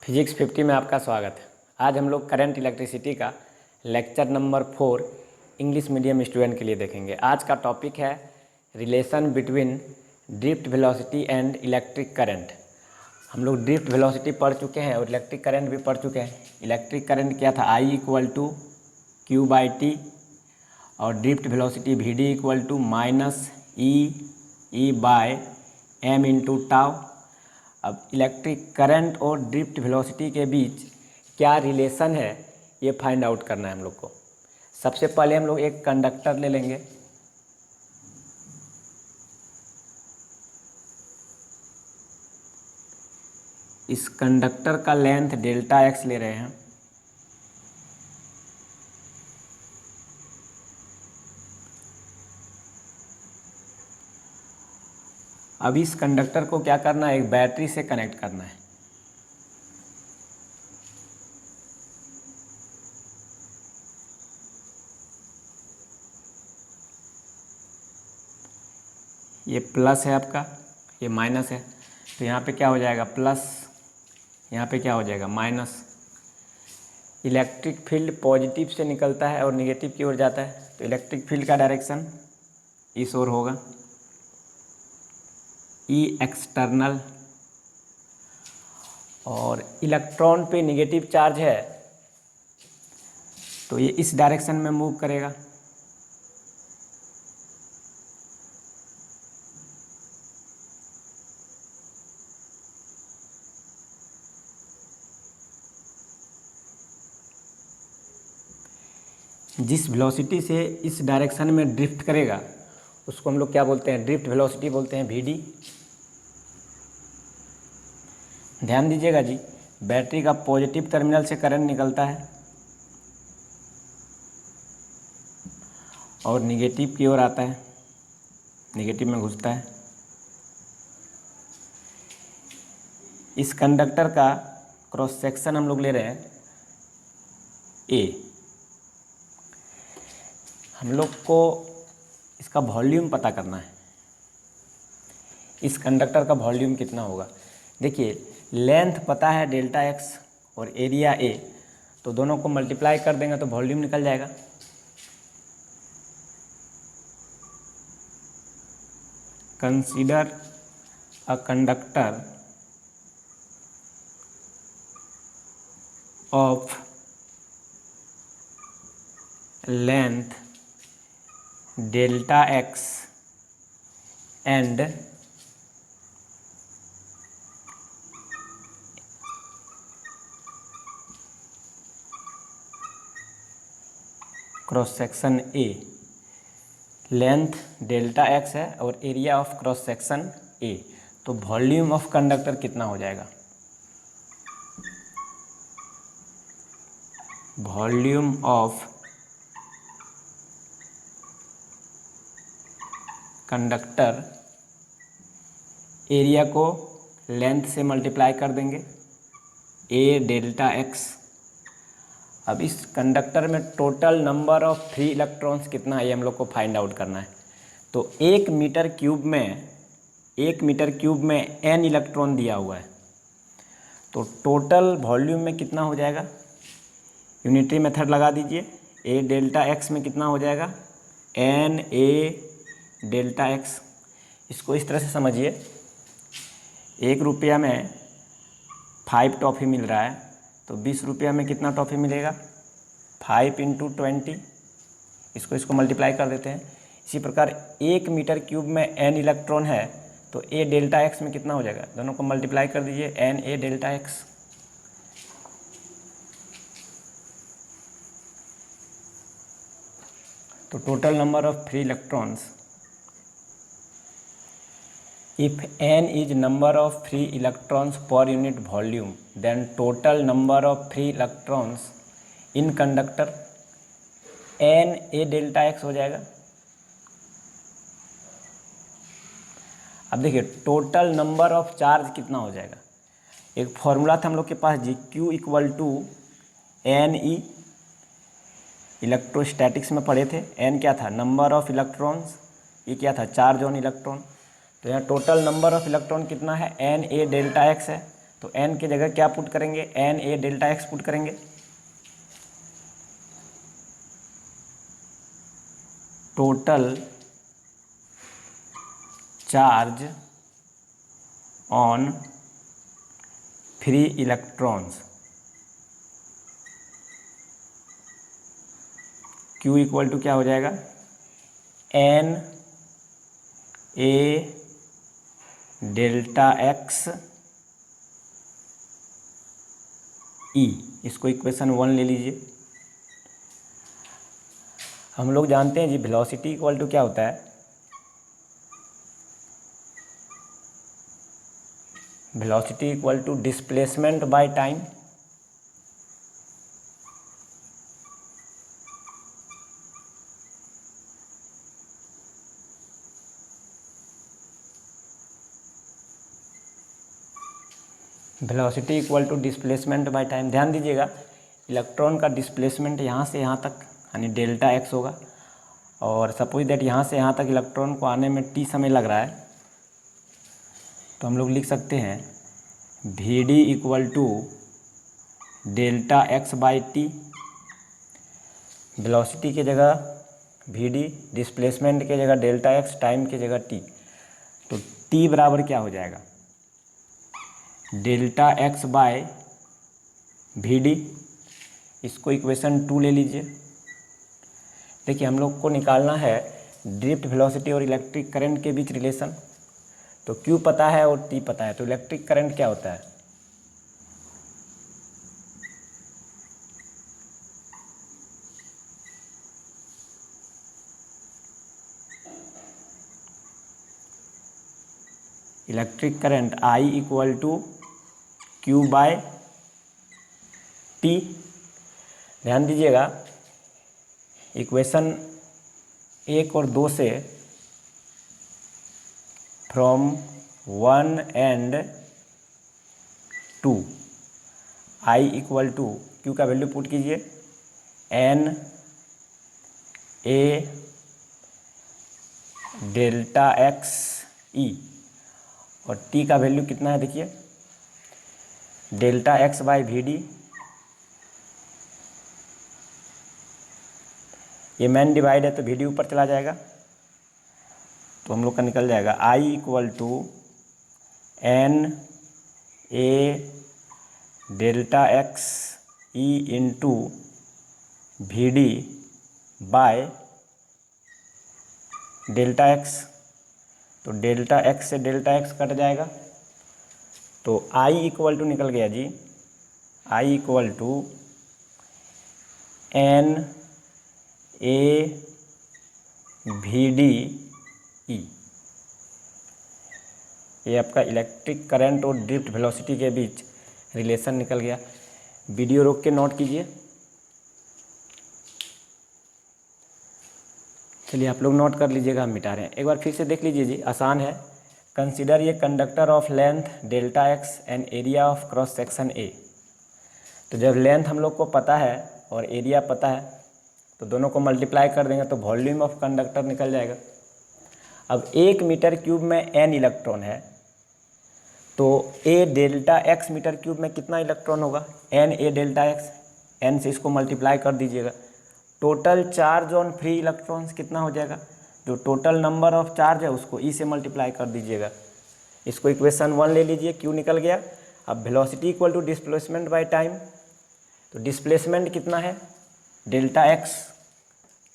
Physics 50 में आपका स्वागत है। आज हम लोग करंट इलेक्ट्रिसिटी का lecture number 4 English medium student के लिए देखेंगे। आज का टॉपिक है relation between drift velocity and electric current. हम लोग ड्रिफ्ट वेलोसिटी पढ़ चुके हैं और इलेक्ट्रिक करंट भी पढ़ चुके हैं। इलेक्ट्रिक करंट क्या था, I = Q/T और ड्रिफ्ट वेलोसिटी VD = -E/m/τ। अब इलेक्ट्रिक करंट और ड्रिफ्ट वेलोसिटी के बीच क्या रिलेशन है ये फाइंड आउट करना है हम लोग को। सबसे पहले हम लोग एक कंडक्टर ले लेंगे। इस कंडक्टर का लेंथ Δx ले रहे हैं। अब इस कंडक्टर को क्या करना है, एक बैटरी से कनेक्ट करना है। ये प्लस है आपका, ये माइनस है, तो यहाँ पे क्या हो जाएगा प्लस, यहाँ पे क्या हो जाएगा माइनस। इलेक्ट्रिक फील्ड पॉजिटिव से निकलता है और निगेटिव की ओर जाता है, तो इलेक्ट्रिक फील्ड का डायरेक्शन इस ओर होगा, ई एक्सटर्नल। और इलेक्ट्रॉन पे निगेटिव चार्ज है तो ये इस डायरेक्शन में मूव करेगा। जिस वेलोसिटी से इस डायरेक्शन में ड्रिफ्ट करेगा उसको हम लोग क्या बोलते हैं, ड्रिफ्ट वेलोसिटी बोलते हैं, VD। ध्यान दीजिएगा जी, बैटरी का पॉजिटिव टर्मिनल से करंट निकलता है और निगेटिव की ओर आता है, निगेटिव में घुसता है। इस कंडक्टर का क्रॉस सेक्शन हम लोग ले रहे हैं A। हम लोग को इसका वॉल्यूम पता करना है, इस कंडक्टर का वॉल्यूम कितना होगा। देखिए लेंथ पता है Δx और एरिया A, तो दोनों को मल्टीप्लाई कर देंगे तो वॉल्यूम निकल जाएगा। Consider a conductor of length Δx and cross section A। Length Δx है और area of cross section A, तो वॉल्यूम ऑफ कंडक्टर कितना हो जाएगा, वॉल्यूम ऑफ कंडक्टर, एरिया को लेंथ से मल्टीप्लाई कर देंगे A/Δx। अब इस कंडक्टर में total number of free electrons कितना है ये हम लोग को फाइंड आउट करना है। तो 1 मीटर क्यूब में n इलेक्ट्रॉन दिया हुआ है, तो टोटल वॉल्यूम में कितना हो जाएगा, यूनिटरी मेथड लगा दीजिए। A/Δx में कितना हो जाएगा, NA/Δx। इसको इस तरह से समझिए, 1 रुपया में 5 टॉफ़ी मिल रहा है, तो 20 रुपया में कितना टॉफ़ी मिलेगा, 5 × 20। इसको मल्टीप्लाई कर देते हैं। इसी प्रकार 1 मीटर क्यूब में n इलेक्ट्रॉन है, तो A/Δx में कितना हो जाएगा, दोनों को मल्टीप्लाई कर दीजिए, NA/Δx। तो total number of free electrons, if n is number of free electrons per unit volume, then total number of free electrons in conductor NA/Δx हो जाएगा। अब देखिए टोटल नंबर ऑफ चार्ज कितना हो जाएगा। एक फॉर्मूला था हम लोग के पास जी, Q = NE। इलेक्ट्रोस्टैटिक्स में पढ़े थे, N क्या था, नंबर ऑफ इलेक्ट्रॉन्स, ये क्या था, चार्ज ऑन इलेक्ट्रॉन। तो यहाँ टोटल नंबर ऑफ इलेक्ट्रॉन कितना है, NA/Δx है, तो एन की जगह क्या पुट करेंगे, एन ए डेल्टा एक्स पुट करेंगे। Total charge on free electrons, Q equal to क्या हो जाएगा, एन ए डेल्टा एक्स ई, इसको इक्वेशन 1 ले लीजिए। हम लोग जानते हैं जी वेलोसिटी इक्वल टू क्या होता है, velocity equal to displacement by time. Velocity equal to displacement by time. ध्यान दीजिएगा इलेक्ट्रॉन का डिस्प्लेसमेंट यहाँ से यहाँ तक यानी डेल्टा एक्स होगा, और सपोज दैट यहाँ से यहाँ तक इलेक्ट्रॉन को आने में टी समय लग रहा है, तो हम लोग लिख सकते हैं v D equal to delta x by t. वेलोसिटी की जगह वी डी, डिस्प्लेसमेंट की जगह डेल्टा एक्स, टाइम की जगह टी। तो टी बराबर क्या हो जाएगा, delta x by v d. इसको इक्वेशन 2 ले लीजिए। देखिए हम लोग को निकालना है ड्रिफ्ट वेलोसिटी और इलेक्ट्रिक करंट के बीच रिलेशन। तो क्यू पता है और टी पता है, तो इलेक्ट्रिक करंट क्या होता है, electric current I equal to q by t. ध्यान दीजिएगा इक्वेशन 1 और 2 से from 1 and 2 I equal to q का वैल्यू पुट कीजिए, एन ए डेल्टा एक्स ई, और टी का वैल्यू कितना है देखिए, delta x by v d. ये मैन डिवाइड है तो वी डी ऊपर चला जाएगा, तो हम लोग का निकल जाएगा I equal to n A delta x e into v d by delta x. तो डेल्टा एक्स से डेल्टा एक्स कट जाएगा, तो आई इक्वल टू निकल गया जी, I equal to n A v d e. ये आपका इलेक्ट्रिक करंट और ड्रिफ्ट वेलोसिटी के बीच रिलेशन निकल गया। वीडियो रोक के नोट कीजिए। चलिए आप लोग नोट कर लीजिएगा, हम मिटा रहे हैं। एक बार फिर से देख लीजिए जी, आसान है। कंसीडर ये conductor of length delta x and area of cross section A. तो जब लेंथ हम लोग को पता है और एरिया पता है तो दोनों को मल्टीप्लाई कर देंगे तो वॉल्यूम ऑफ कंडक्टर निकल जाएगा। अब 1 मीटर क्यूब में n इलेक्ट्रॉन है, तो a delta x metre cube में कितना इलेक्ट्रॉन होगा, n a delta x। n से इसको मल्टीप्लाई कर दीजिएगा। Total charge on free electrons कितना हो जाएगा, जो टोटल नंबर ऑफ चार्ज है उसको e से मल्टीप्लाई कर दीजिएगा। इसको इक्वेशन 1 ले लीजिए, q निकल गया। अब velocity equal to displacement by time, तो डिस्प्लेसमेंट कितना है, डेल्टा एक्स,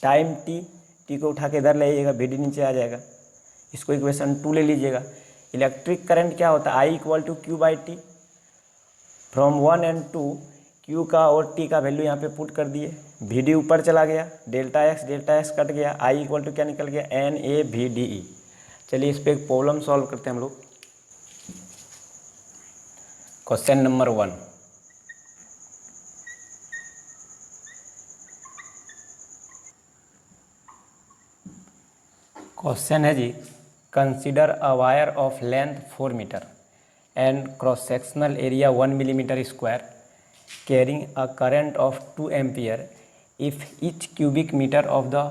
टाइम टी को उठा के इधर ले आइएगा, वी डी नीचे आ जाएगा। इसको इक्वेशन 2 ले लीजिएगा। इलेक्ट्रिक करंट क्या होता है, I equal to q by t. From 1 and 2 q का और टी का वैल्यू यहाँ पे पुट कर दिए, वी डी ऊपर चला गया, डेल्टा एक्स कट गया, आई इक्वल टू क्या निकल गया, एन ए वी डी ई। चलिए इस पर एक प्रॉब्लम सॉल्व करते हैं हम लोग। क्वेश्चन नंबर 1, क्वेश्चन है जी, consider a wire of length 4 metre and cross sectional area 1 millimetre square carrying a current of 2 ampere if each cubic metre of the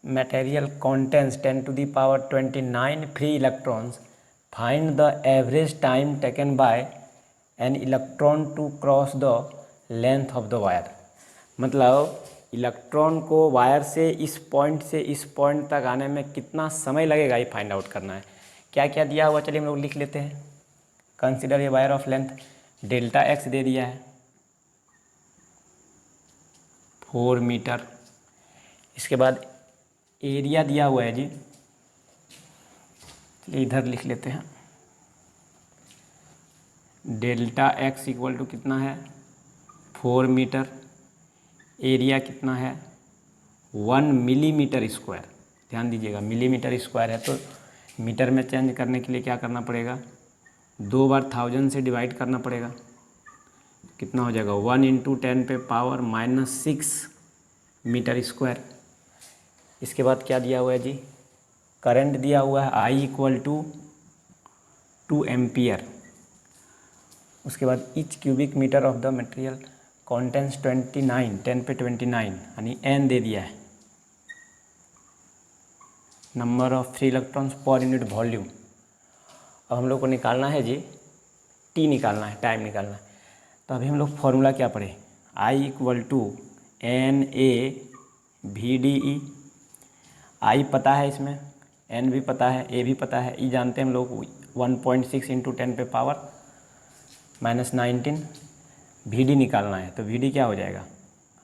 material contains 10 to the power 29 free electrons. Find the average time taken by n electron to cross the length of the wire. मतलब electron को wire से इस point तक आने में कितना समय लगेगा ये फाइंड आउट करना है। क्या क्या दिया हुआ, चलिए हम लोग लिख लेते हैं। Consider a wire of length, delta x दे दिया है 4 मीटर। इसके बाद एरिया दिया हुआ है जी, चलिए इधर लिख लेते हैं। डेल्टा एक्स इक्वल टू कितना है 4 मीटर, एरिया कितना है 1 मिलीमीटर स्क्वायर। ध्यान दीजिएगा मिलीमीटर स्क्वायर है तो मीटर में चेंज करने के लिए क्या करना पड़ेगा, 2 बार 1000 से डिवाइड करना पड़ेगा। कितना हो जाएगा 1 × 10⁻⁻6 मीटर स्क्वायर। इसके बाद क्या दिया हुआ है जी, करंट दिया हुआ है I इक्वल टू 2 एम्पियर। उसके बाद each cubic metre of the material contains 29, 10⁻29 यानी n दे दिया है। Number of free electrons per unit volume. अब हम लोग को निकालना है जी T निकालना है, टाइम निकालना है। तो अभी हम लोग फॉर्मूला क्या पढ़े, I equal to NA/VDE। I पता है, इसमें N भी पता है, A भी पता है, E जानते हैं हम लोग 1.6 × 10⁻⁻19। VD निकालना है तो VD क्या हो जाएगा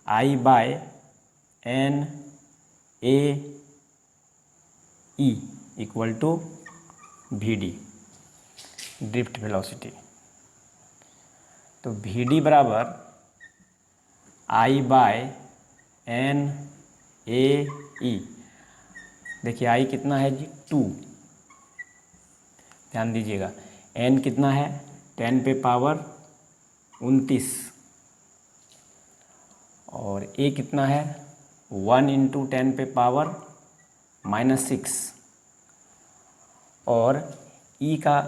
I/NAE equal to VD drift velocity. तो VD बराबर I/NAE। देखिए I कितना है जी 2, ध्यान दीजिएगा। N कितना है 10⁻29 और A कितना है 1 × 10⁻⁻6 और E का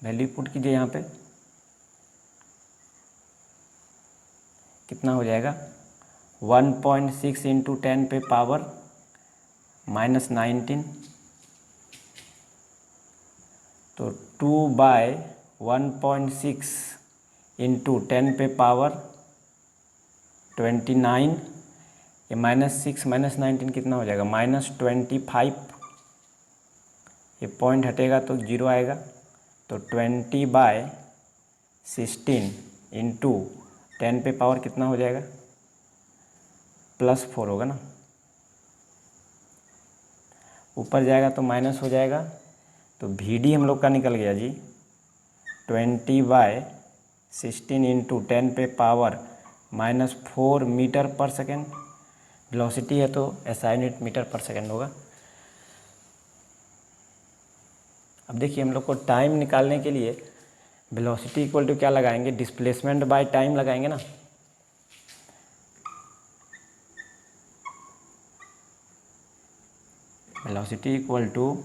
वैल्यू पुट कीजिए यहाँ पे, कितना हो जाएगा 1.6 × 10⁻⁻19। तो 2/1.6 × 10⁻29, ये -6 -19 कितना हो जाएगा -25। ये पॉइंट हटेगा तो 0 आएगा। तो 20/16 × 10 पे पावर कितना हो जाएगा +4 होगा ना, ऊपर जाएगा तो माइनस हो जाएगा। तो VD हम लोग का निकल गया जी 20/16 × 10 पे पावर -4 मीटर पर सेकेंड। वेलोसिटी है तो SI यूनिट मीटर पर सेकेंड होगा। अब देखिए हम लोग को टाइम निकालने के लिए वेलोसिटी इक्वल टू क्या लगाएंगे, डिस्प्लेसमेंट बाय टाइम लगाएंगे ना। Velocity equal to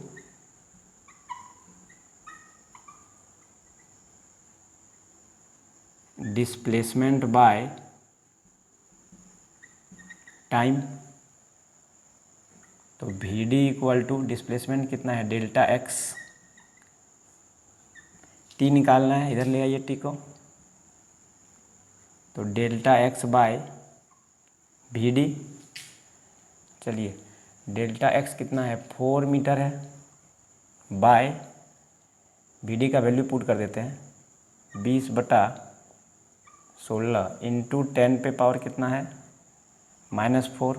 displacement by time. तो VD इक्वल टू डिस्प्लेसमेंट कितना है डेल्टा एक्स, T निकालना है, इधर ले आइए T को। तो डेल्टा एक्स बाय VD, चलिए डेल्टा एक्स कितना है 4 मीटर है, बाय VD का वैल्यू पुट कर देते हैं 20/16 × 10 पे पावर कितना है -4।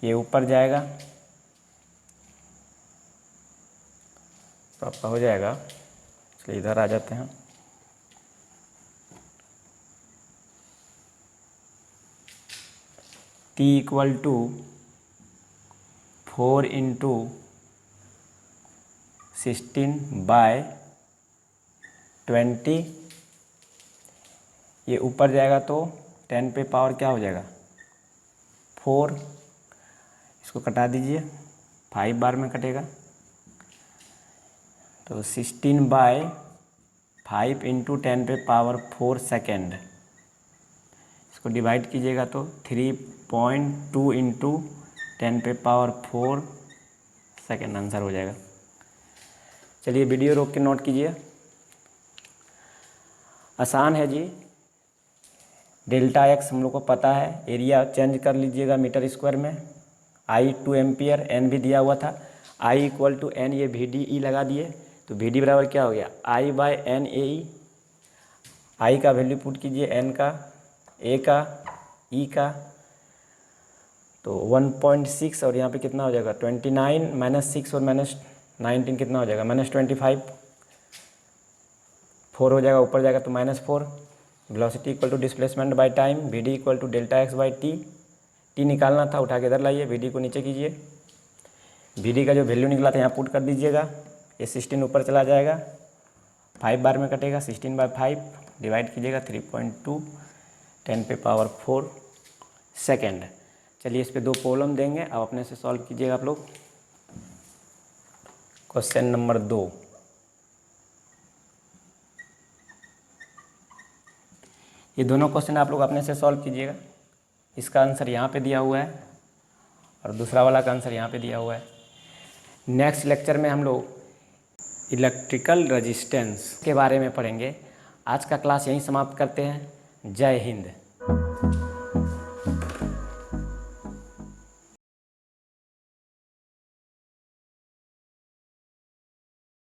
ये ऊपर जाएगा तो आपका हो जाएगा, चलिए इधर आ जाते हैं। T equal to 4 × 16/20। ये ऊपर जाएगा तो 10 पे पावर क्या हो जाएगा 4। इसको कटा दीजिए, 5 बार में कटेगा। तो 16/5 × 10 पे पावर 4 सेकेंड। इसको डिवाइड कीजिएगा तो 3.2 × 10 पे पावर 4 सेकेंड आंसर हो जाएगा। चलिए वीडियो रोक के नोट कीजिए। आसान है जी। डेल्टा एक्स हम लोग को पता है, एरिया चेंज कर लीजिएगा मीटर स्क्वायर में। आई 2 एम्पियर, एन भी दिया हुआ था। आई इक्वल टू एन, ये वी डी ई लगा दिए, तो वी डी बराबर क्या हो गया, आई बाय एन ए ई। आई का वैल्यू पुट कीजिए, एन का, ए का, ई का, तो 1.6 और यहाँ पे कितना हो जाएगा 29 माइनस 6 और माइनस 19 कितना हो जाएगा -25। 4 हो जाएगा, ऊपर जाएगा तो -4। Velocity equal to displacement by time, V D equal to delta x by T. T निकालना था, उठा के इधर लाइए, वी डी को नीचे कीजिए। वी डी का जो वैल्यू निकला था यहाँ पुट कर दीजिएगा। ये 16 ऊपर चला जाएगा, 5 बार में कटेगा, 16/5 डिवाइड कीजिएगा 3.2 10 पे पावर 4 सेकेंड। चलिए इस पे 2 प्रॉब्लम देंगे, अब अपने से सॉल्व कीजिएगा आप लोग। क्वेश्चन नंबर 2, ये दोनों क्वेश्चन आप लोग अपने से सॉल्व कीजिएगा। इसका आंसर यहाँ पे दिया हुआ है और दूसरा वाला का आंसर यहाँ पे दिया हुआ है। नेक्स्ट लेक्चर में हम लोग इलेक्ट्रिकल रेजिस्टेंस के बारे में पढ़ेंगे। आज का क्लास यहीं समाप्त करते हैं। जय हिंद।